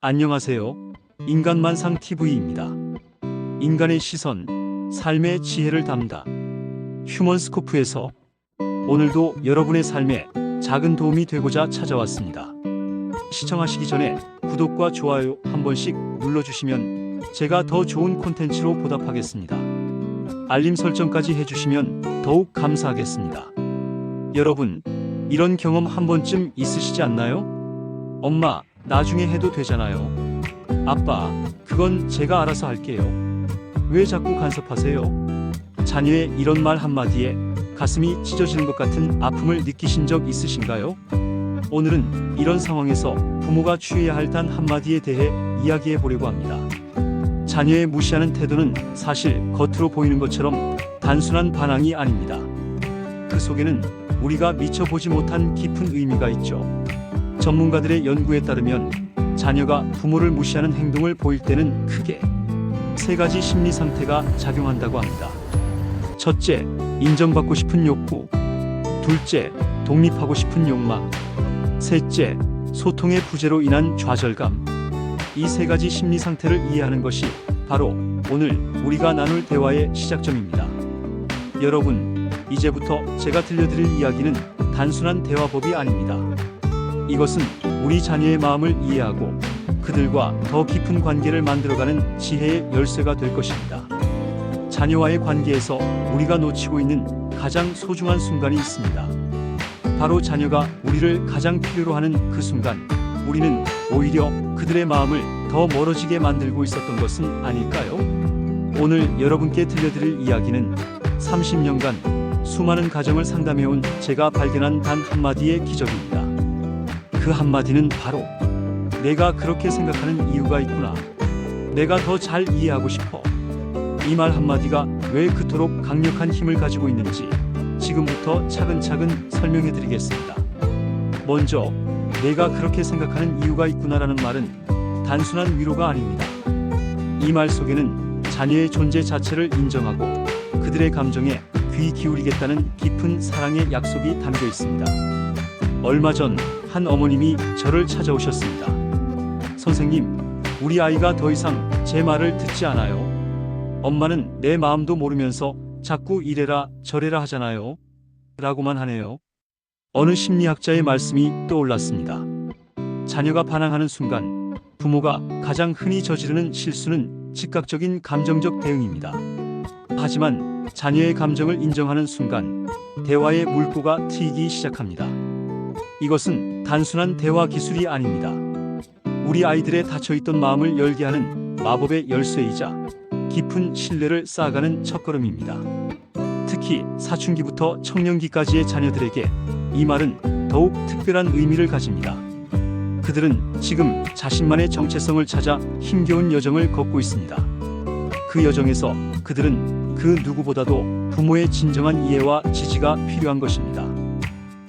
안녕하세요. 인간만상 TV입니다. 인간의 시선, 삶의 지혜를 담다. 휴먼스코프에서 오늘도 여러분의 삶에 작은 도움이 되고자 찾아왔습니다. 시청하시기 전에 구독과 좋아요 한 번씩 눌러주시면 제가 더 좋은 콘텐츠로 보답하겠습니다. 알림 설정까지 해주시면 더욱 감사하겠습니다. 여러분, 이런 경험 한 번쯤 있으시지 않나요? 엄마, 나중에 해도 되잖아요. 아빠, 그건 제가 알아서 할게요. 왜 자꾸 간섭하세요? 자녀의 이런 말 한마디에 가슴이 찢어지는 것 같은 아픔을 느끼신 적 있으신가요? 오늘은 이런 상황에서 부모가 취해야 할 단 한마디에 대해 이야기해 보려고 합니다. 자녀의 무시하는 태도는 사실 겉으로 보이는 것처럼 단순한 반항이 아닙니다. 그 속에는 우리가 미처 보지 못한 깊은 의미가 있죠. 전문가들의 연구에 따르면 자녀가 부모를 무시하는 행동을 보일 때는 크게 세 가지 심리 상태가 작용한다고 합니다. 첫째, 인정받고 싶은 욕구. 둘째, 독립하고 싶은 욕망. 셋째, 소통의 부재로 인한 좌절감. 이 세 가지 심리 상태를 이해하는 것이 바로 오늘 우리가 나눌 대화의 시작점입니다. 여러분, 이제부터 제가 들려드릴 이야기는 단순한 대화법이 아닙니다. 이것은 우리 자녀의 마음을 이해하고 그들과 더 깊은 관계를 만들어가는 지혜의 열쇠가 될 것입니다. 자녀와의 관계에서 우리가 놓치고 있는 가장 소중한 순간이 있습니다. 바로 자녀가 우리를 가장 필요로 하는 그 순간, 우리는 오히려 그들의 마음을 더 멀어지게 만들고 있었던 것은 아닐까요? 오늘 여러분께 들려드릴 이야기는 30년간 수많은 가정을 상담해온 제가 발견한 단 한마디의 기적입니다. 그 한마디는 바로 내가 그렇게 생각하는 이유가 있구나. 내가 더 잘 이해하고 싶어. 이 말 한마디가 왜 그토록 강력한 힘을 가지고 있는지 지금부터 차근차근 설명해 드리겠습니다. 먼저 내가 그렇게 생각하는 이유가 있구나라는 말은 단순한 위로가 아닙니다. 이 말 속에는 자녀의 존재 자체를 인정하고 그들의 감정에 귀 기울이겠다는 깊은 사랑의 약속이 담겨 있습니다. 얼마 전 한 어머님이 저를 찾아오셨습니다. 선생님, 우리 아이가 더 이상 제 말을 듣지 않아요. 엄마는 내 마음도 모르면서 자꾸 이래라 저래라 하잖아요. 라고만 하네요. 어느 심리학자의 말씀이 떠올랐습니다. 자녀가 반항하는 순간 부모가 가장 흔히 저지르는 실수는 즉각적인 감정적 대응입니다. 하지만 자녀의 감정을 인정하는 순간 대화의 물꼬가 트이기 시작합니다. 이것은 단순한 대화 기술이 아닙니다. 우리 아이들의 닫혀있던 마음을 열게 하는 마법의 열쇠이자 깊은 신뢰를 쌓아가는 첫걸음입니다. 특히 사춘기부터 청년기까지의 자녀들에게 이 말은 더욱 특별한 의미를 가집니다. 그들은 지금 자신만의 정체성을 찾아 힘겨운 여정을 걷고 있습니다. 그 여정에서 그들은 그 누구보다도 부모의 진정한 이해와 지지가 필요한 것입니다.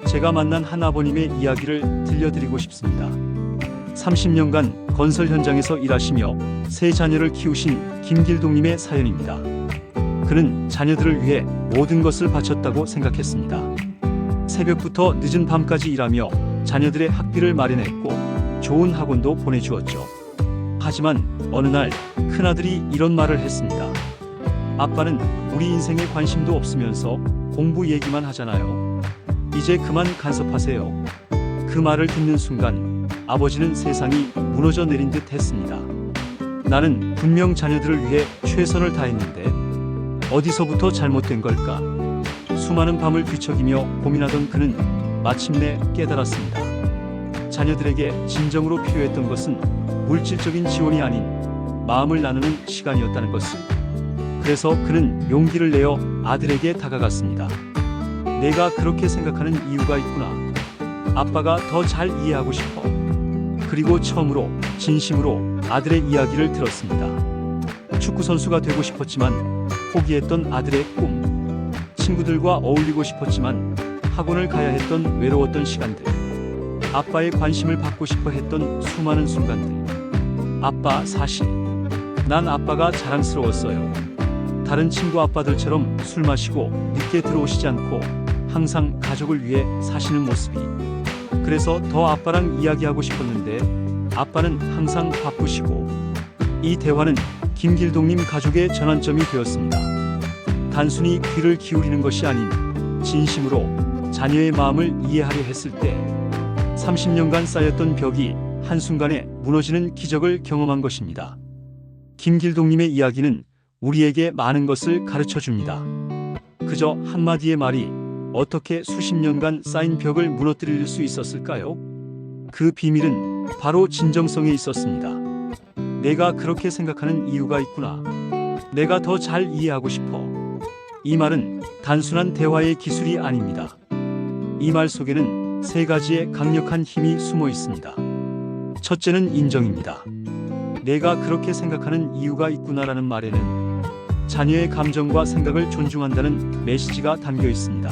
제가 만난 한 아버님의 이야기를 들려드리고 싶습니다. 30년간 건설 현장에서 일하시며 세 자녀를 키우신 김길동님의 사연입니다. 그는 자녀들을 위해 모든 것을 바쳤다고 생각했습니다. 새벽부터 늦은 밤까지 일하며 자녀들의 학비를 마련했고 좋은 학원도 보내주었죠. 하지만 어느 날 큰아들이 이런 말을 했습니다. 아빠는 우리 인생에 관심도 없으면서 공부 얘기만 하잖아요. 이제 그만 간섭하세요. 그 말을 듣는 순간 아버지는 세상이 무너져 내린 듯 했습니다. 나는 분명 자녀들을 위해 최선을 다했는데 어디서부터 잘못된 걸까? 수많은 밤을 뒤척이며 고민하던 그는 마침내 깨달았습니다. 자녀들에게 진정으로 필요했던 것은 물질적인 지원이 아닌 마음을 나누는 시간이었다는 것을. 그래서 그는 용기를 내어 아들에게 다가갔습니다. 내가 그렇게 생각하는 이유가 있구나. 아빠가 더 잘 이해하고 싶어. 그리고 처음으로 진심으로 아들의 이야기를 들었습니다. 축구 선수가 되고 싶었지만 포기했던 아들의 꿈. 친구들과 어울리고 싶었지만 학원을 가야 했던 외로웠던 시간들. 아빠의 관심을 받고 싶어 했던 수많은 순간들. 아빠, 사실 난 아빠가 자랑스러웠어요. 다른 친구 아빠들처럼 술 마시고 늦게 들어오시지 않고 항상 가족을 위해 사시는 모습이. 그래서 더 아빠랑 이야기하고 싶었는데 아빠는 항상 바쁘시고. 이 대화는 김길동님 가족의 전환점이 되었습니다. 단순히 귀를 기울이는 것이 아닌 진심으로 자녀의 마음을 이해하려 했을 때 30년간 쌓였던 벽이 한순간에 무너지는 기적을 경험한 것입니다. 김길동님의 이야기는 우리에게 많은 것을 가르쳐 줍니다. 그저 한마디의 말이 어떻게 수십 년간 쌓인 벽을 무너뜨릴 수 있었을까요? 그 비밀은 바로 진정성에 있었습니다. 내가 그렇게 생각하는 이유가 있구나. 내가 더 잘 이해하고 싶어. 이 말은 단순한 대화의 기술이 아닙니다. 이 말 속에는 세 가지의 강력한 힘이 숨어 있습니다. 첫째는 인정입니다. 내가 그렇게 생각하는 이유가 있구나라는 말에는 자녀의 감정과 생각을 존중한다는 메시지가 담겨 있습니다.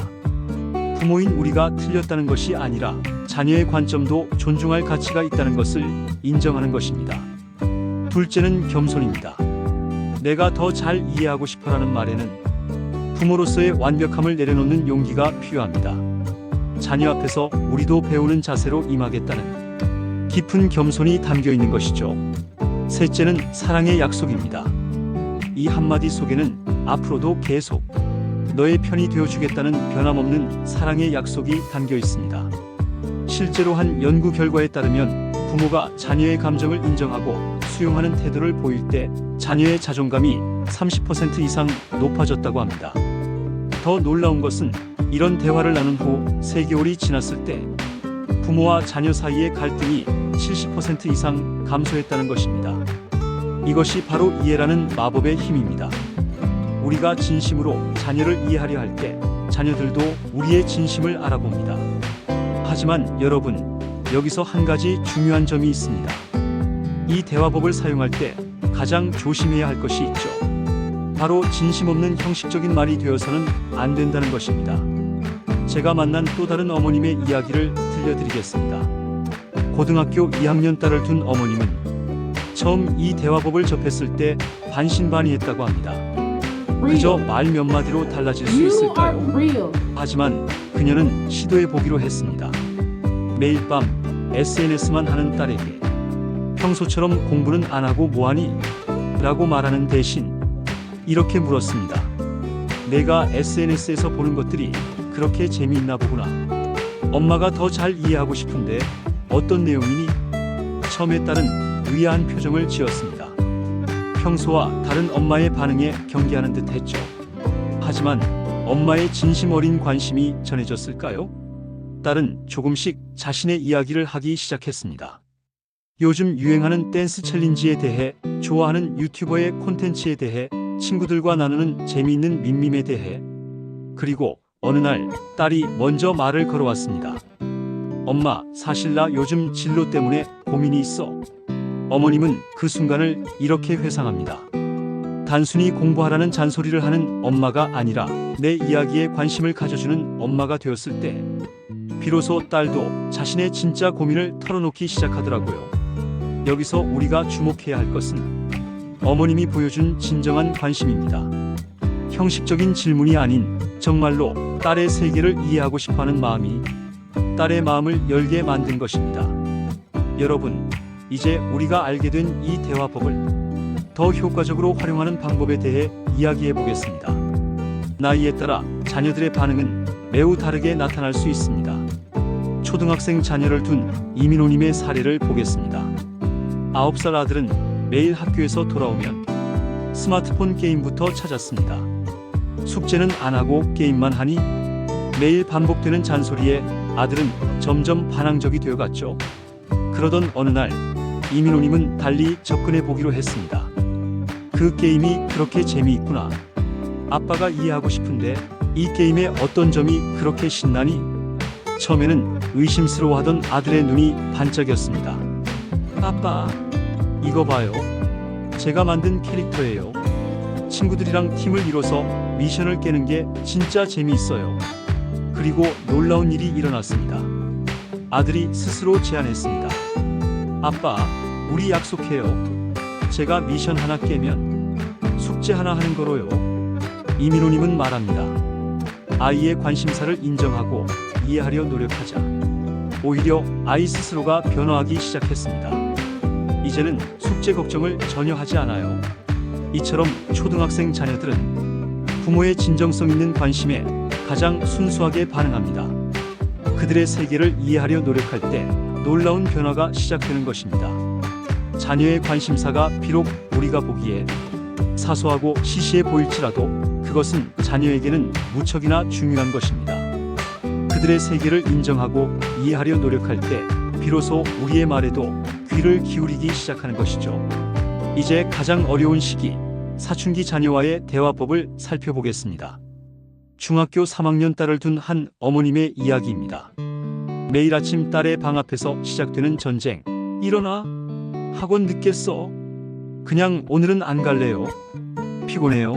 부모인 우리가 틀렸다는 것이 아니라 자녀의 관점도 존중할 가치가 있다는 것을 인정하는 것입니다. 둘째는 겸손입니다. 내가 더 잘 이해하고 싶어라는 말에는 부모로서의 완벽함을 내려놓는 용기가 필요합니다. 자녀 앞에서 우리도 배우는 자세로 임하겠다는 깊은 겸손이 담겨 있는 것이죠. 셋째는 사랑의 약속입니다. 이 한마디 속에는 앞으로도 계속 너의 편이 되어주겠다는 변함없는 사랑의 약속이 담겨 있습니다. 실제로 한 연구 결과에 따르면 부모가 자녀의 감정을 인정하고 수용하는 태도를 보일 때 자녀의 자존감이 30% 이상 높아졌다고 합니다. 더 놀라운 것은 이런 대화를 나눈 후 3개월이 지났을 때 부모와 자녀 사이의 갈등이 70% 이상 감소했다는 것입니다. 이것이 바로 이해라는 마법의 힘입니다. 우리가 진심으로 자녀를 이해하려 할 때 자녀들도 우리의 진심을 알아봅니다. 하지만 여러분, 여기서 한 가지 중요한 점이 있습니다. 이 대화법을 사용할 때 가장 조심해야 할 것이 있죠. 바로 진심 없는 형식적인 말이 되어서는 안 된다는 것입니다. 제가 만난 또 다른 어머님의 이야기를 들려드리겠습니다. 고등학교 2학년 딸을 둔 어머님은 처음 이 대화법을 접했을 때 반신반의했다고 합니다. 그저 말 몇 마디로 달라질 수 있을까요? 하지만 그녀는 시도해 보기로 했습니다. 매일 밤 SNS만 하는 딸에게 평소처럼 공부는 안 하고 뭐하니? 라고 말하는 대신 이렇게 물었습니다. 내가 SNS에서 보는 것들이 그렇게 재미있나 보구나. 엄마가 더 잘 이해하고 싶은데 어떤 내용이니? 처음에 딸은 의아한 표정을 지었습니다. 평소와 다른 엄마의 반응에 경계하는 듯 했죠. 하지만 엄마의 진심 어린 관심이 전해졌을까요? 딸은 조금씩 자신의 이야기를 하기 시작했습니다. 요즘 유행하는 댄스 챌린지에 대해, 좋아하는 유튜버의 콘텐츠에 대해, 친구들과 나누는 재미있는 밈밈에 대해. 그리고 어느 날 딸이 먼저 말을 걸어왔습니다. 엄마, 사실 나 요즘 진로 때문에 고민이 있어. 어머님은 그 순간을 이렇게 회상합니다. 단순히 공부하라는 잔소리를 하는 엄마가 아니라 내 이야기에 관심을 가져주는 엄마가 되었을 때 비로소 딸도 자신의 진짜 고민을 털어놓기 시작하더라고요. 여기서 우리가 주목해야 할 것은 어머님이 보여준 진정한 관심입니다. 형식적인 질문이 아닌 정말로 딸의 세계를 이해하고 싶어하는 마음이 딸의 마음을 열게 만든 것입니다. 여러분, 이제 우리가 알게 된 이 대화법을 더 효과적으로 활용하는 방법에 대해 이야기해 보겠습니다. 나이에 따라 자녀들의 반응은 매우 다르게 나타날 수 있습니다. 초등학생 자녀를 둔 이민호님의 사례를 보겠습니다. 9살 아들은 매일 학교에서 돌아오면 스마트폰 게임부터 찾았습니다. 숙제는 안 하고 게임만 하니? 매일 반복되는 잔소리에 아들은 점점 반항적이 되어갔죠. 그러던 어느 날 이민호님은 달리 접근해 보기로 했습니다. 그 게임이 그렇게 재미있구나. 아빠가 이해하고 싶은데 이 게임의 어떤 점이 그렇게 신나니? 처음에는 의심스러워하던 아들의 눈이 반짝였습니다. 아빠, 이거 봐요. 제가 만든 캐릭터예요. 친구들이랑 팀을 이뤄서 미션을 깨는 게 진짜 재미있어요. 그리고 놀라운 일이 일어났습니다. 아들이 스스로 제안했습니다. 아빠, 우리 약속해요. 제가 미션 하나 깨면 숙제 하나 하는 거로요. 이민호님은 말합니다. 아이의 관심사를 인정하고 이해하려 노력하자. 오히려 아이 스스로가 변화하기 시작했습니다. 이제는 숙제 걱정을 전혀 하지 않아요. 이처럼 초등학생 자녀들은 부모의 진정성 있는 관심에 가장 순수하게 반응합니다. 그들의 세계를 이해하려 노력할 때 놀라운 변화가 시작되는 것입니다. 자녀의 관심사가 비록 우리가 보기에 사소하고 시시해 보일지라도 그것은 자녀에게는 무척이나 중요한 것입니다. 그들의 세계를 인정하고 이해하려 노력할 때 비로소 우리의 말에도 귀를 기울이기 시작하는 것이죠. 이제 가장 어려운 시기, 사춘기 자녀와의 대화법을 살펴보겠습니다. 중학교 3학년 딸을 둔 한 어머님의 이야기입니다. 매일 아침 딸의 방 앞에서 시작되는 전쟁. 일어나. 학원 늦겠어. 그냥 오늘은 안 갈래요. 피곤해요.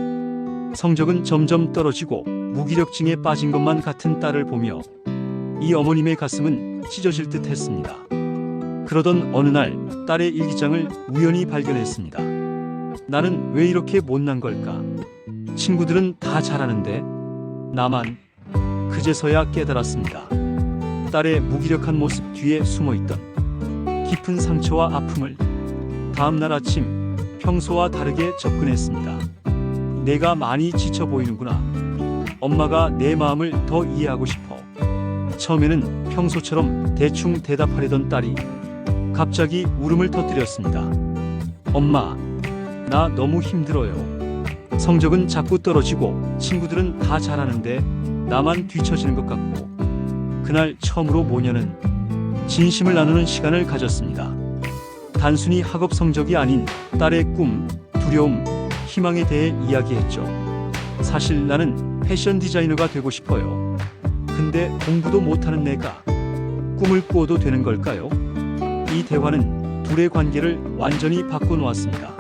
성적은 점점 떨어지고 무기력증에 빠진 것만 같은 딸을 보며 이 어머님의 가슴은 찢어질 듯 했습니다. 그러던 어느 날 딸의 일기장을 우연히 발견했습니다. 나는 왜 이렇게 못난 걸까? 친구들은 다 잘하는데 나만. 그제서야 깨달았습니다. 딸의 무기력한 모습 뒤에 숨어있던 깊은 상처와 아픔을. 다음날 아침 평소와 다르게 접근했습니다. 내가 많이 지쳐 보이는구나. 엄마가 내 마음을 더 이해하고 싶어. 처음에는 평소처럼 대충 대답하려던 딸이 갑자기 울음을 터뜨렸습니다. 엄마, 나 너무 힘들어요. 성적은 자꾸 떨어지고 친구들은 다 잘하는데 나만 뒤처지는 것 같고. 그날 처음으로 모녀는 진심을 나누는 시간을 가졌습니다. 단순히 학업 성적이 아닌 딸의 꿈, 두려움, 희망에 대해 이야기했죠. 사실 나는 패션 디자이너가 되고 싶어요. 근데 공부도 못하는 내가 꿈을 꾸어도 되는 걸까요? 이 대화는 둘의 관계를 완전히 바꿔놓았습니다.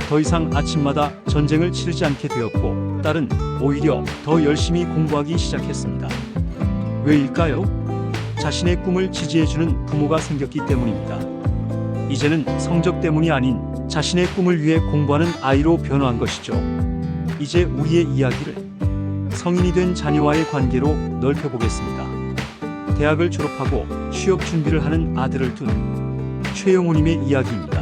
더 이상 아침마다 전쟁을 치르지 않게 되었고 딸은 오히려 더 열심히 공부하기 시작했습니다. 왜일까요? 자신의 꿈을 지지해주는 부모가 생겼기 때문입니다. 이제는 성적 때문이 아닌 자신의 꿈을 위해 공부하는 아이로 변화한 것이죠. 이제 우리의 이야기를 성인이 된 자녀와의 관계로 넓혀보겠습니다. 대학을 졸업하고 취업 준비를 하는 아들을 둔 최영호님의 이야기입니다.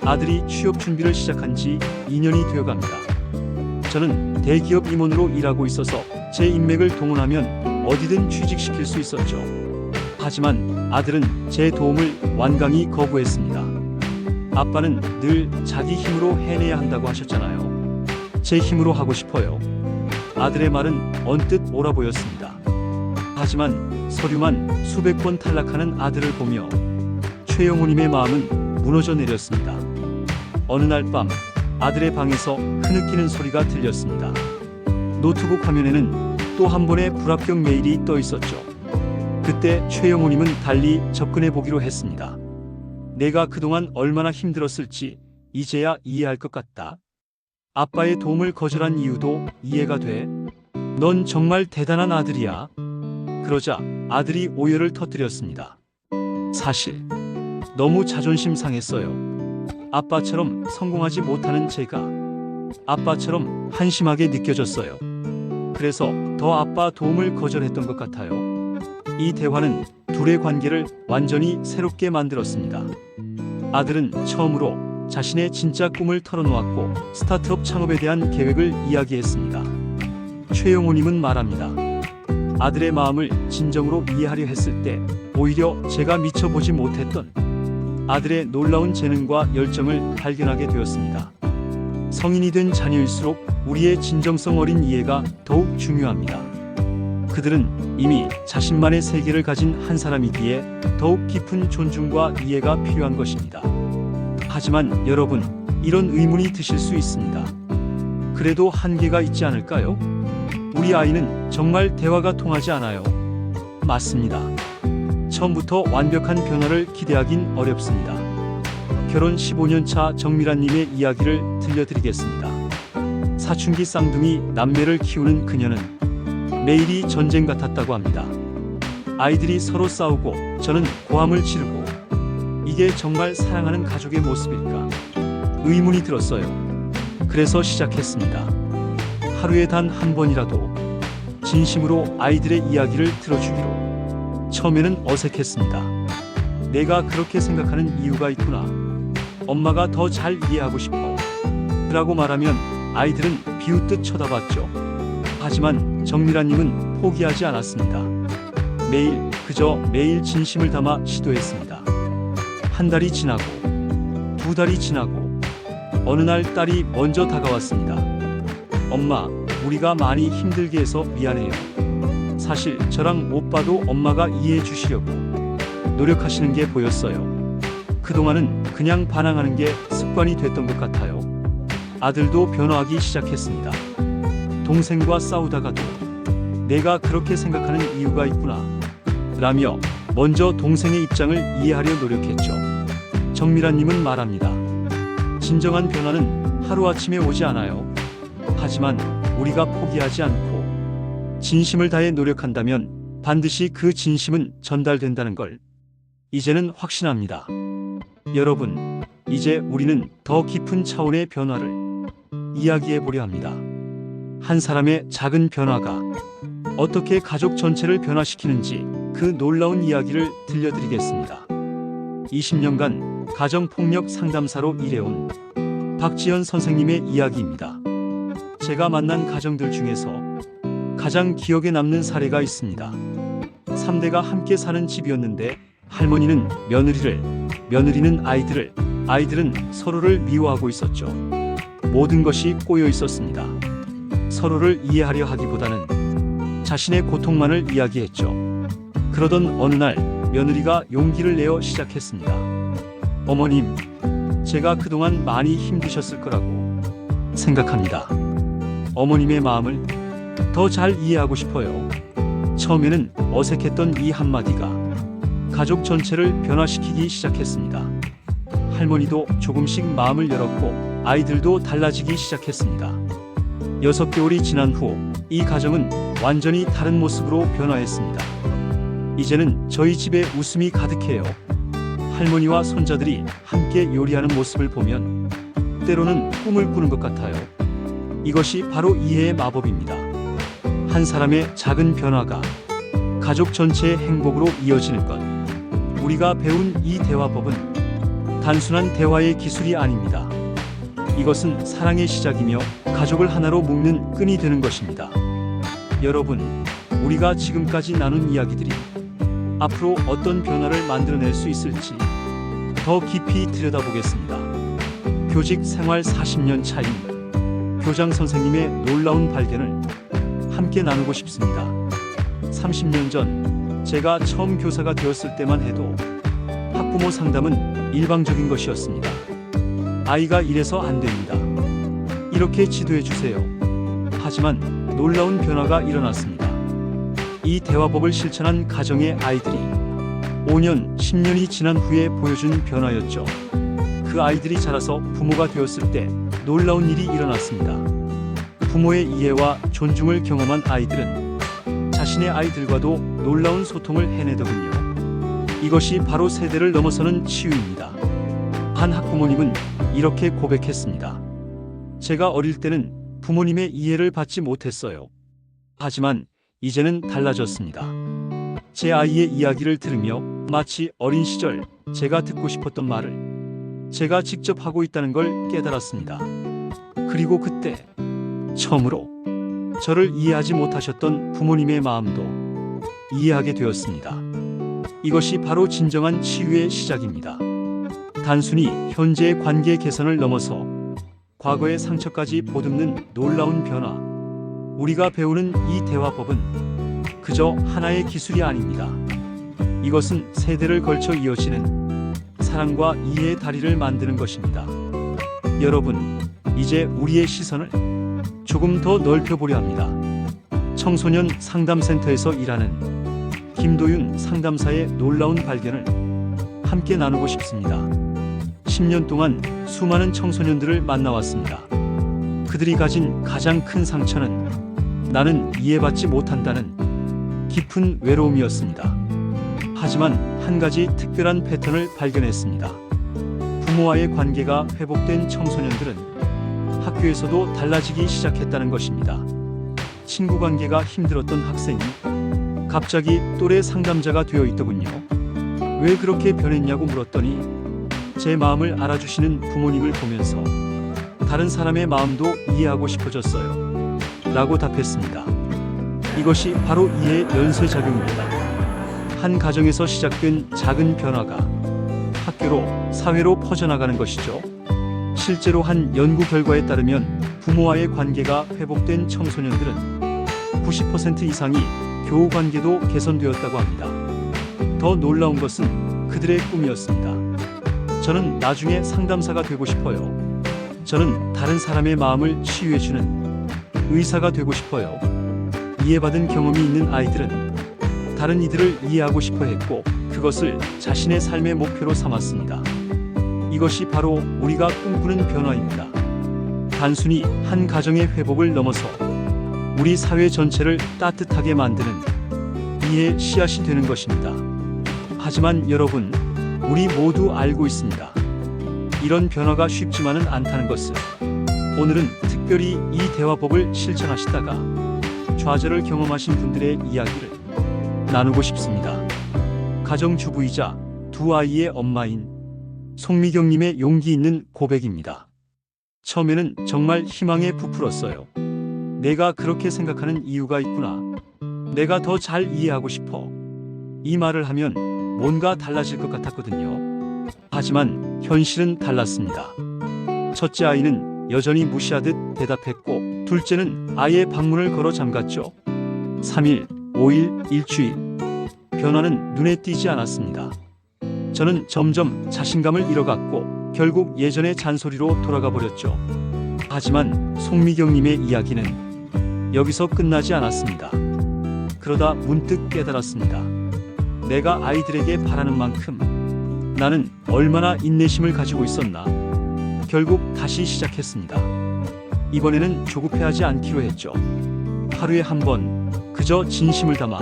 아들이 취업 준비를 시작한 지 2년이 되어갑니다. 저는 대기업 임원으로 일하고 있어서 제 인맥을 동원하면 어디든 취직시킬 수 있었죠. 하지만 아들은 제 도움을 완강히 거부했습니다. 아빠는 늘 자기 힘으로 해내야 한다고 하셨잖아요. 제 힘으로 하고 싶어요. 아들의 말은 언뜻 옳아 보였습니다. 하지만 서류만 수백 번 탈락하는 아들을 보며 최영호님의 마음은 무너져 내렸습니다. 어느 날 밤 아들의 방에서 흐느끼는 소리가 들렸습니다. 노트북 화면에는 또 한 번의 불합격 메일이 떠 있었죠. 그때 최영호님은 달리 접근해 보기로 했습니다. 내가 그동안 얼마나 힘들었을지 이제야 이해할 것 같다. 아빠의 도움을 거절한 이유도 이해가 돼. 넌 정말 대단한 아들이야. 그러자 아들이 오열을 터뜨렸습니다. 사실 너무 자존심 상했어요. 아빠처럼 성공하지 못하는 제가 아빠처럼 한심하게 느껴졌어요. 그래서 더 아빠 도움을 거절했던 것 같아요. 이 대화는 둘의 관계를 완전히 새롭게 만들었습니다. 아들은 처음으로 자신의 진짜 꿈을 털어놓았고 스타트업 창업에 대한 계획을 이야기했습니다. 최영호님은 말합니다. 아들의 마음을 진정으로 이해하려 했을 때 오히려 제가 미쳐보지 못했던 아들의 놀라운 재능과 열정을 발견하게 되었습니다. 성인이 된 자녀일수록 우리의 진정성 어린 이해가 더욱 중요합니다. 그들은 이미 자신만의 세계를 가진 한 사람이기에 더욱 깊은 존중과 이해가 필요한 것입니다. 하지만 여러분, 이런 의문이 드실 수 있습니다. 그래도 한계가 있지 않을까요? 우리 아이는 정말 대화가 통하지 않아요. 맞습니다. 처음부터 완벽한 변화를 기대하긴 어렵습니다. 결혼 15년 차 정미란님의 이야기를 들려드리겠습니다. 사춘기 쌍둥이 남매를 키우는 그녀는 매일이 전쟁 같았다고 합니다. 아이들이 서로 싸우고 저는 고함을 지르고 이게 정말 사랑하는 가족의 모습일까? 의문이 들었어요. 그래서 시작했습니다. 하루에 단 한 번이라도 진심으로 아이들의 이야기를 들어주기로. 처음에는 어색했습니다. 내가 그렇게 생각하는 이유가 있구나. 엄마가 더 잘 이해하고 싶어 라고 말하면 아이들은 비웃듯 쳐다봤죠. 하지만 정미라님은 포기하지 않았습니다. 그저 매일 진심을 담아 시도했습니다. 한 달이 지나고 2달이 지나고 어느 날 딸이 먼저 다가왔습니다. 엄마, 우리가 많이 힘들게 해서 미안해요. 사실 저랑 오빠도 엄마가 이해해 주시려고 노력하시는 게 보였어요. 그동안은 그냥 반항하는 게 습관이 됐던 것 같아요. 아들도 변화하기 시작했습니다. 동생과 싸우다가도 내가 그렇게 생각하는 이유가 있구나 라며 먼저 동생의 입장을 이해하려 노력했죠. 정미라님은 말합니다. 진정한 변화는 하루아침에 오지 않아요. 하지만 우리가 포기하지 않고 진심을 다해 노력한다면 반드시 그 진심은 전달된다는 걸 이제는 확신합니다. 여러분, 이제 우리는 더 깊은 차원의 변화를 이야기해 보려 합니다. 한 사람의 작은 변화가 어떻게 가족 전체를 변화시키는지 그 놀라운 이야기를 들려드리겠습니다. 20년간 가정폭력 상담사로 일해온 박지연 선생님의 이야기입니다. 제가 만난 가정들 중에서 가장 기억에 남는 사례가 있습니다. 3대가 함께 사는 집이었는데 할머니는 며느리를, 며느리는 아이들을, 아이들은 서로를 미워하고 있었죠. 모든 것이 꼬여 있었습니다. 서로를 이해하려 하기보다는 자신의 고통만을 이야기했죠. 그러던 어느 날 며느리가 용기를 내어 시작했습니다. 어머님, 제가 그동안 많이 힘드셨을 거라고 생각합니다. 어머님의 마음을 더 잘 이해하고 싶어요. 처음에는 어색했던 이 한마디가 가족 전체를 변화시키기 시작했습니다. 할머니도 조금씩 마음을 열었고 아이들도 달라지기 시작했습니다. 6개월이 지난 후 이 가정은 완전히 다른 모습으로 변화했습니다. 이제는 저희 집에 웃음이 가득해요. 할머니와 손자들이 함께 요리하는 모습을 보면 때로는 꿈을 꾸는 것 같아요. 이것이 바로 이해의 마법입니다. 한 사람의 작은 변화가 가족 전체의 행복으로 이어지는 것. 우리가 배운 이 대화법은 단순한 대화의 기술이 아닙니다. 이것은 사랑의 시작이며 가족을 하나로 묶는 끈이 되는 것입니다. 여러분, 우리가 지금까지 나눈 이야기들이 앞으로 어떤 변화를 만들어낼 수 있을지 더 깊이 들여다보겠습니다. 교직 생활 40년 차인 교장 선생님의 놀라운 발견을 함께 나누고 싶습니다. 30년 전 제가 처음 교사가 되었을 때만 해도 학부모 상담은 일방적인 것이었습니다. 아이가 이래서 안 됩니다. 이렇게 지도해 주세요. 하지만 놀라운 변화가 일어났습니다. 이 대화법을 실천한 가정의 아이들이 5년, 10년이 지난 후에 보여준 변화였죠. 그 아이들이 자라서 부모가 되었을 때 놀라운 일이 일어났습니다. 부모의 이해와 존중을 경험한 아이들은 자신의 아이들과도 놀라운 소통을 해내더군요. 이것이 바로 세대를 넘어서는 치유입니다. 한 학부모님은 이렇게 고백했습니다. 제가 어릴 때는 부모님의 이해를 받지 못했어요. 하지만 이제는 달라졌습니다. 제 아이의 이야기를 들으며 마치 어린 시절 제가 듣고 싶었던 말을 제가 직접 하고 있다는 걸 깨달았습니다. 그리고 그때 처음으로 저를 이해하지 못하셨던 부모님의 마음도 이해하게 되었습니다. 이것이 바로 진정한 치유의 시작입니다. 단순히 현재의 관계 개선을 넘어서 과거의 상처까지 보듬는 놀라운 변화. 우리가 배우는 이 대화법은 그저 하나의 기술이 아닙니다. 이것은 세대를 걸쳐 이어지는 사랑과 이해의 다리를 만드는 것입니다. 여러분, 이제 우리의 시선을 조금 더 넓혀보려 합니다. 청소년 상담센터에서 일하는 김도윤 상담사의 놀라운 발견을 함께 나누고 싶습니다. 10년 동안 수많은 청소년들을 만나왔습니다. 그들이 가진 가장 큰 상처는 나는 이해받지 못한다는 깊은 외로움이었습니다. 하지만 한 가지 특별한 패턴을 발견했습니다. 부모와의 관계가 회복된 청소년들은 학교에서도 달라지기 시작했다는 것입니다. 친구 관계가 힘들었던 학생이 갑자기 또래 상담자가 되어 있더군요. 왜 그렇게 변했냐고 물었더니 제 마음을 알아주시는 부모님을 보면서 다른 사람의 마음도 이해하고 싶어졌어요. 라고 답했습니다. 이것이 바로 이해의 연쇄작용입니다. 한 가정에서 시작된 작은 변화가 학교로, 사회로 퍼져나가는 것이죠. 실제로 한 연구 결과에 따르면 부모와의 관계가 회복된 청소년들은 90% 이상이 교우 관계도 개선되었다고 합니다. 더 놀라운 것은 그들의 꿈이었습니다. 저는 나중에 상담사가 되고 싶어요. 저는 다른 사람의 마음을 치유해주는 의사가 되고 싶어요. 이해받은 경험이 있는 아이들은 다른 이들을 이해하고 싶어 했고 그것을 자신의 삶의 목표로 삼았습니다. 이것이 바로 우리가 꿈꾸는 변화입니다. 단순히 한 가정의 회복을 넘어서 우리 사회 전체를 따뜻하게 만드는 이해의 씨앗이 되는 것입니다. 하지만 여러분, 우리 모두 알고 있습니다. 이런 변화가 쉽지만은 않다는 것을. 오늘은 특별히 이 대화법을 실천하시다가 좌절을 경험하신 분들의 이야기를 나누고 싶습니다. 가정주부이자 두 아이의 엄마인 송미경님의 용기 있는 고백입니다. 처음에는 정말 희망에 부풀었어요. 내가 그렇게 생각하는 이유가 있구나. 내가 더 잘 이해하고 싶어. 이 말을 하면 뭔가 달라질 것 같았거든요. 하지만 현실은 달랐습니다. 첫째 아이는 여전히 무시하듯 대답했고 둘째는 아예 방문을 걸어 잠갔죠. 3일, 5일, 일주일. 변화는 눈에 띄지 않았습니다. 저는 점점 자신감을 잃어갔고 결국 예전의 잔소리로 돌아가 버렸죠. 하지만 송미경님의 이야기는 여기서 끝나지 않았습니다. 그러다 문득 깨달았습니다. 내가 아이들에게 바라는 만큼 나는 얼마나 인내심을 가지고 있었나. 결국 다시 시작했습니다. 이번에는 조급해하지 않기로 했죠. 하루에 한 번 그저 진심을 담아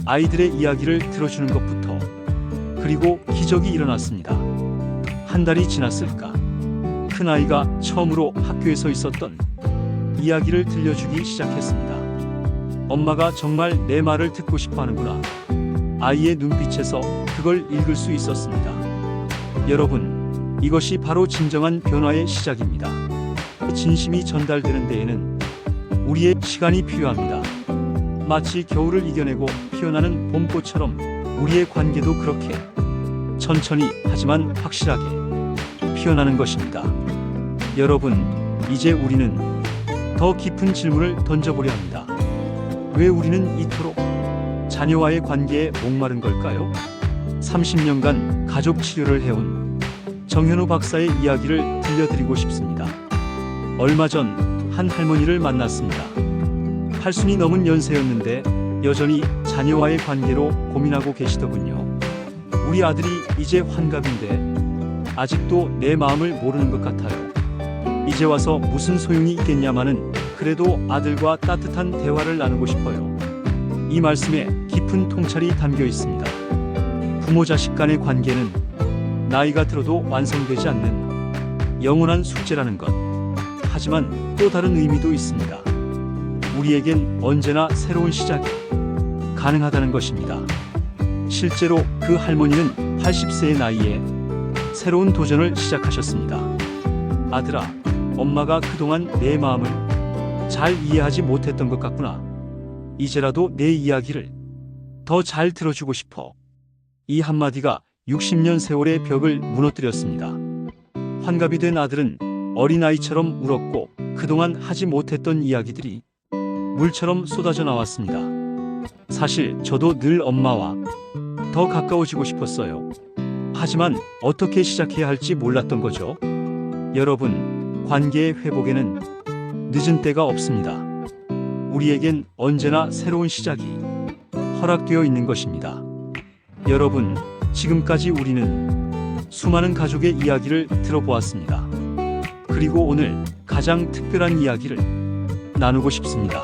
아이들의 이야기를 들어주는 것부터. 그리고 기적이 일어났습니다. 한 달이 지났을까. 큰아이가 처음으로 학교에서 있었던 이야기를 들려주기 시작했습니다. 엄마가 정말 내 말을 듣고 싶어 하는구나. 아이의 눈빛에서 그걸 읽을 수 있었습니다. 여러분, 이것이 바로 진정한 변화의 시작입니다. 진심이 전달되는 데에는 우리의 시간이 필요합니다. 마치 겨울을 이겨내고 피어나는 봄꽃처럼 우리의 관계도 그렇게 천천히 하지만 확실하게 피어나는 것입니다. 여러분, 이제 우리는 더 깊은 질문을 던져보려 합니다. 왜 우리는 이토록 자녀와의 관계에 목마른 걸까요? 30년간 가족 치료를 해온 정현우 박사의 이야기를 들려드리고 싶습니다. 얼마 전 한 할머니를 만났습니다. 80이 넘은 연세였는데 여전히 자녀와의 관계로 고민하고 계시더군요. 우리 아들이 이제 환갑인데 아직도 내 마음을 모르는 것 같아요. 이제 와서 무슨 소용이 있겠냐마는 그래도 아들과 따뜻한 대화를 나누고 싶어요. 이 말씀에 깊은 통찰이 담겨 있습니다. 부모 자식 간의 관계는 나이가 들어도 완성되지 않는 영원한 숙제라는 것. 하지만 또 다른 의미도 있습니다. 우리에겐 언제나 새로운 시작이 가능하다는 것입니다. 실제로 그 할머니는 80세의 나이에 새로운 도전을 시작하셨습니다. 아들아, 엄마가 그동안 내 마음을 잘 이해하지 못했던 것 같구나. 이제라도 내 이야기를 더 잘 들어주고 싶어. 이 한마디가 60년 세월의 벽을 무너뜨렸습니다. 환갑이 된 아들은 어린아이처럼 울었고 그동안 하지 못했던 이야기들이 물처럼 쏟아져 나왔습니다. 사실 저도 늘 엄마와 더 가까워지고 싶었어요. 하지만 어떻게 시작해야 할지 몰랐던 거죠. 여러분, 관계의 회복에는 늦은 때가 없습니다. 우리에겐 언제나 새로운 시작이 허락되어 있는 것입니다. 여러분, 지금까지 우리는 수많은 가족의 이야기를 들어보았습니다. 그리고 오늘 가장 특별한 이야기를 나누고 싶습니다.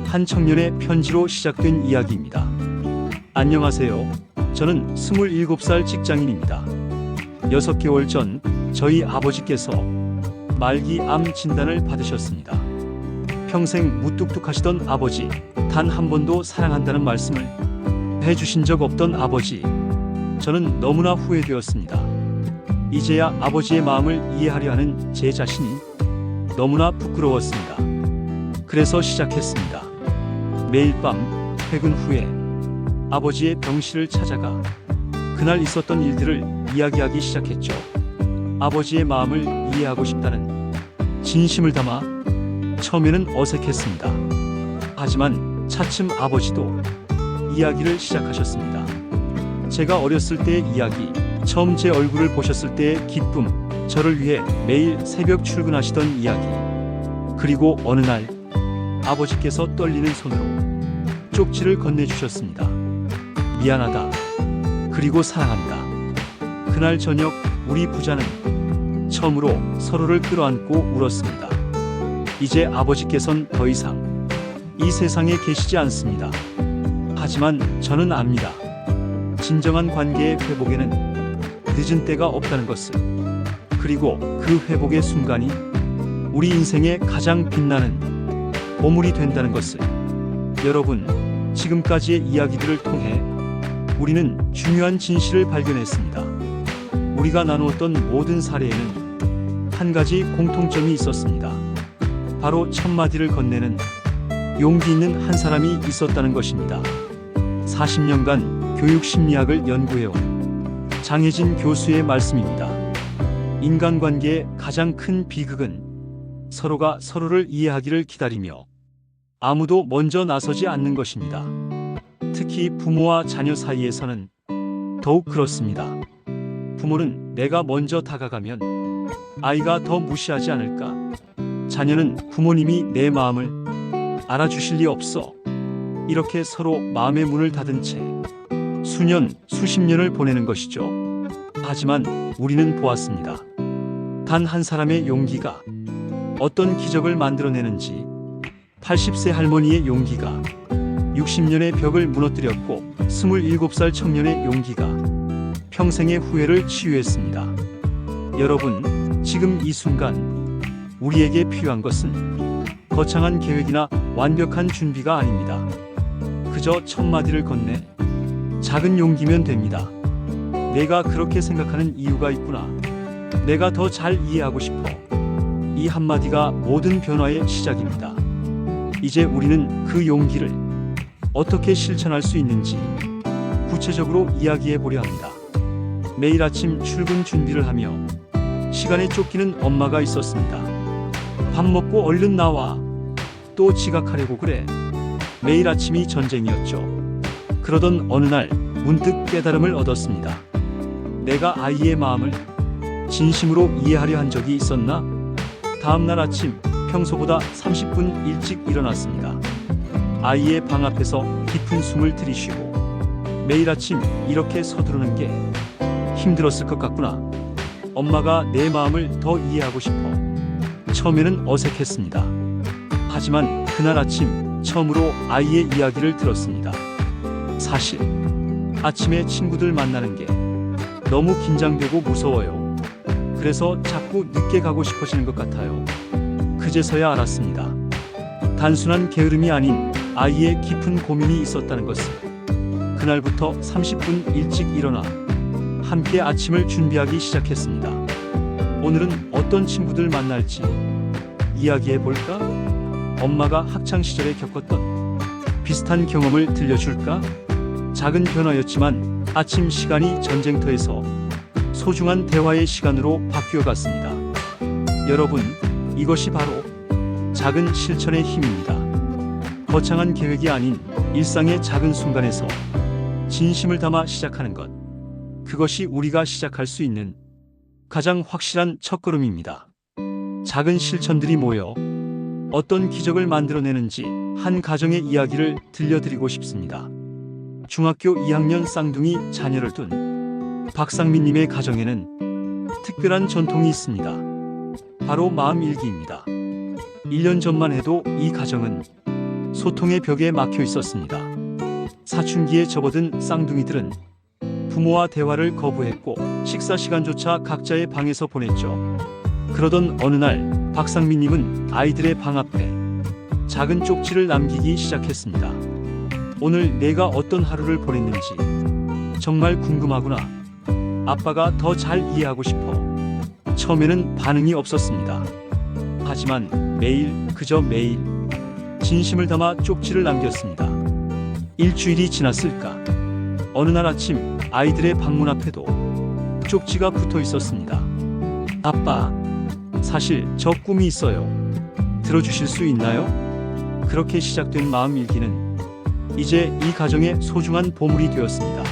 한 청년의 편지로 시작된 이야기입니다. 안녕하세요. 저는 27살 직장인입니다. 6개월 전 저희 아버지께서 말기암 진단을 받으셨습니다. 평생 무뚝뚝하시던 아버지, 단 한 번도 사랑한다는 말씀을 해주신 적 없던 아버지, 저는 너무나 후회되었습니다. 이제야 아버지의 마음을 이해하려 하는 제 자신이 너무나 부끄러웠습니다. 그래서 시작했습니다. 매일 밤 퇴근 후에 아버지의 병실을 찾아가 그날 있었던 일들을 이야기하기 시작했죠. 아버지의 마음을 이해하고 싶다는 진심을 담아 처음에는 어색했습니다. 하지만 차츰 아버지도 이야기를 시작하셨습니다. 제가 어렸을 때의 이야기, 처음 제 얼굴을 보셨을 때의 기쁨, 저를 위해 매일 새벽 출근하시던 이야기, 그리고 어느 날 아버지께서 떨리는 손으로 쪽지를 건네주셨습니다. 미안하다. 그리고 사랑한다. 그날 저녁 우리 부자는 처음으로 서로를 끌어안고 울었습니다. 이제 아버지께선 더 이상 이 세상에 계시지 않습니다. 하지만 저는 압니다. 진정한 관계의 회복에는 늦은 때가 없다는 것을. 그리고 그 회복의 순간이 우리 인생의 가장 빛나는 보물이 된다는 것을. 여러분, 지금까지의 이야기들을 통해 우리는 중요한 진실을 발견했습니다. 우리가 나누었던 모든 사례에는 한 가지 공통점이 있었습니다. 바로 첫마디를 건네는 용기 있는 한 사람이 있었다는 것입니다. 40년간 교육 심리학을 연구해온 장혜진 교수의 말씀입니다. 인간관계의 가장 큰 비극은 서로가 서로를 이해하기를 기다리며 아무도 먼저 나서지 않는 것입니다. 특히 부모와 자녀 사이에서는 더욱 그렇습니다. 부모는 내가 먼저 다가가면 아이가 더 무시하지 않을까? 자녀는 부모님이 내 마음을 알아주실 리 없어. 이렇게 서로 마음의 문을 닫은 채 수년, 수십 년을 보내는 것이죠. 하지만 우리는 보았습니다. 단 한 사람의 용기가 어떤 기적을 만들어내는지. 80세 할머니의 용기가 60년의 벽을 무너뜨렸고 27살 청년의 용기가 평생의 후회를 치유했습니다. 여러분, 지금 이 순간 우리에게 필요한 것은 거창한 계획이나 완벽한 준비가 아닙니다. 그저 첫마디를 건네 작은 용기면 됩니다. 내가 그렇게 생각하는 이유가 있구나. 내가 더 잘 이해하고 싶어. 이 한마디가 모든 변화의 시작입니다. 이제 우리는 그 용기를 어떻게 실천할 수 있는지 구체적으로 이야기해 보려 합니다. 매일 아침 출근 준비를 하며 시간에 쫓기는 엄마가 있었습니다. 밥 먹고 얼른 나와. 또 지각하려고 그래. 매일 아침이 전쟁이었죠. 그러던 어느 날 문득 깨달음을 얻었습니다. 내가 아이의 마음을 진심으로 이해하려 한 적이 있었나? 다음 날 아침 평소보다 30분 일찍 일어났습니다. 아이의 방 앞에서 깊은 숨을 들이쉬고 매일 아침 이렇게 서두르는 게 힘들었을 것 같구나. 엄마가 내 마음을 더 이해하고 싶어. 처음에는 어색했습니다. 하지만 그날 아침 처음으로 아이의 이야기를 들었습니다. 사실 아침에 친구들 만나는 게 너무 긴장되고 무서워요. 그래서 자꾸 늦게 가고 싶어지는 것 같아요. 그제서야 알았습니다. 단순한 게으름이 아닌 아이의 깊은 고민이 있었다는 것을. 그날부터 30분 일찍 일어나 함께 아침을 준비하기 시작했습니다. 오늘은 어떤 친구들 만날지 이야기해 볼까? 엄마가 학창 시절에 겪었던 비슷한 경험을 들려줄까? 작은 변화였지만 아침 시간이 전쟁터에서 소중한 대화의 시간으로 바뀌어 갔습니다. 여러분, 이것이 바로 작은 실천의 힘입니다. 거창한 계획이 아닌 일상의 작은 순간에서 진심을 담아 시작하는 것. 그것이 우리가 시작할 수 있는 가장 확실한 첫걸음입니다. 작은 실천들이 모여 어떤 기적을 만들어내는지 한 가정의 이야기를 들려드리고 싶습니다. 중학교 2학년 쌍둥이 자녀를 둔 박상민님의 가정에는 특별한 전통이 있습니다. 바로 마음일기입니다. 1년 전만 해도 이 가정은 소통의 벽에 막혀 있었습니다. 사춘기에 접어든 쌍둥이들은 부모와 대화를 거부했고 식사 시간조차 각자의 방에서 보냈죠. 그러던 어느 날 박상민님은 아이들의 방 앞에 작은 쪽지를 남기기 시작했습니다. 오늘 내가 어떤 하루를 보냈는지 정말 궁금하구나. 아빠가 더 잘 이해하고 싶어. 처음에는 반응이 없었습니다. 하지만 그저 매일 진심을 담아 쪽지를 남겼습니다. 일주일이 지났을까? 어느 날 아침 아이들의 방문 앞에도 쪽지가 붙어 있었습니다. 아빠, 사실 저 꿈이 있어요. 들어주실 수 있나요? 그렇게 시작된 마음 일기는 이제 이 가정의 소중한 보물이 되었습니다.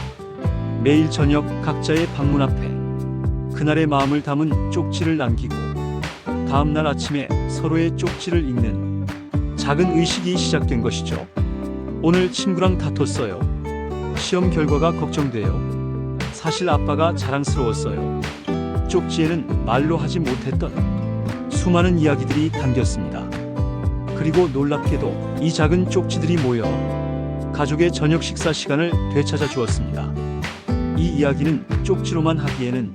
매일 저녁 각자의 방문 앞에 그날의 마음을 담은 쪽지를 남기고 다음날 아침에 서로의 쪽지를 읽는 작은 의식이 시작된 것이죠. 오늘 친구랑 다퉜어요. 시험 결과가 걱정돼요. 사실 아빠가 자랑스러웠어요. 쪽지에는 말로 하지 못했던 수많은 이야기들이 담겼습니다. 그리고 놀랍게도 이 작은 쪽지들이 모여 가족의 저녁 식사 시간을 되찾아 주었습니다. 이 이야기는 쪽지로만 하기에는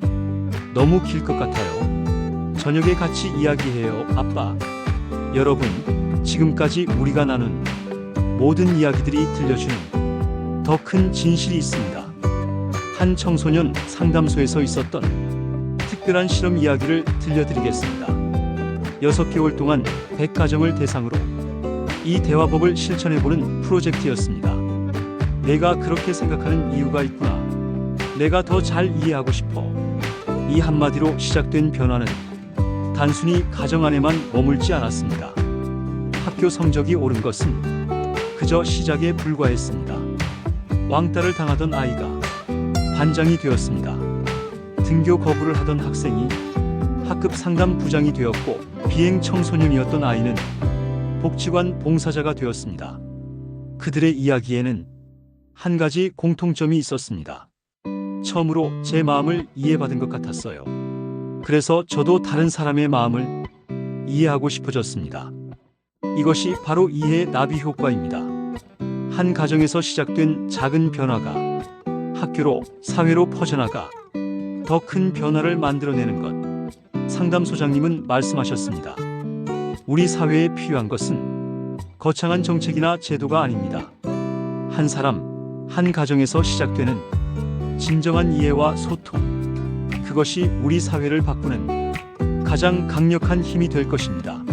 너무 길 것 같아요. 저녁에 같이 이야기해요, 아빠. 여러분, 지금까지 우리가 나눈 모든 이야기들이 들려주는 더 큰 진실이 있습니다. 한 청소년 상담소에서 있었던 특별한 실험 이야기를 들려드리겠습니다. 6개월 동안 100가정을 대상으로 이 대화법을 실천해보는 프로젝트였습니다. 내가 그렇게 생각하는 이유가 있구나. 내가 더 잘 이해하고 싶어. 이 한마디로 시작된 변화는 단순히 가정 안에만 머물지 않았습니다. 학교 성적이 오른 것은 그저 시작에 불과했습니다. 왕따를 당하던 아이가 반장이 되었습니다. 등교 거부를 하던 학생이 학급 상담 부장이 되었고, 비행 청소년이었던 아이는 복지관 봉사자가 되었습니다. 그들의 이야기에는 한 가지 공통점이 있었습니다. 처음으로 제 마음을 이해받은 것 같았어요. 그래서 저도 다른 사람의 마음을 이해하고 싶어졌습니다. 이것이 바로 이해의 나비 효과입니다. 한 가정에서 시작된 작은 변화가 학교로, 사회로 퍼져나가 더 큰 변화를 만들어내는 것. 상담소장님은 말씀하셨습니다. 우리 사회에 필요한 것은 거창한 정책이나 제도가 아닙니다. 한 사람, 한 가정에서 시작되는 진정한 이해와 소통. 그것이 우리 사회를 바꾸는 가장 강력한 힘이 될 것입니다.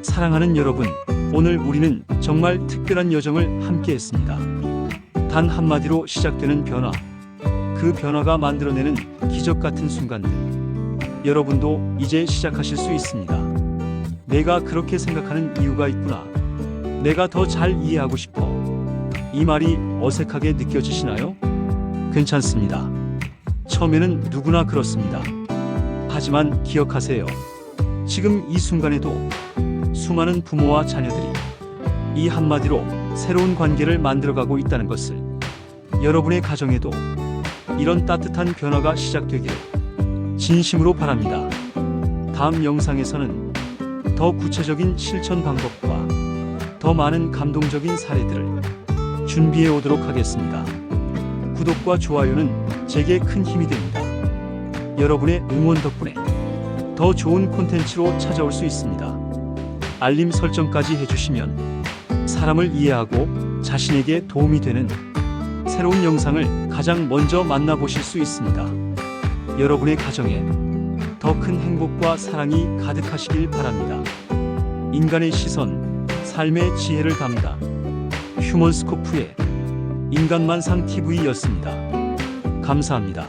사랑하는 여러분, 오늘 우리는 정말 특별한 여정을 함께 했습니다. 단 한마디로 시작되는 변화. 그 변화가 만들어내는 기적 같은 순간들. 여러분도 이제 시작하실 수 있습니다. 내가 그렇게 생각하는 이유가 있구나. 내가 더 잘 이해하고 싶어. 이 말이 어색하게 느껴지시나요? 괜찮습니다. 처음에는 누구나 그렇습니다. 하지만 기억하세요. 지금 이 순간에도 수많은 부모와 자녀들이 이 한마디로 새로운 관계를 만들어가고 있다는 것을, 여러분의 가정에도 이런 따뜻한 변화가 시작되기를 진심으로 바랍니다. 다음 영상에서는 더 구체적인 실천 방법과 더 많은 감동적인 사례들을 준비해 오도록 하겠습니다. 구독과 좋아요는 제게 큰 힘이 됩니다. 여러분의 응원 덕분에 더 좋은 콘텐츠로 찾아올 수 있습니다. 알림 설정까지 해주시면 사람을 이해하고 자신에게 도움이 되는 새로운 영상을 가장 먼저 만나보실 수 있습니다. 여러분의 가정에 더 큰 행복과 사랑이 가득하시길 바랍니다. 인간의 시선, 삶의 지혜를 담다. 휴먼스코프의 인간만상 TV였습니다. 감사합니다.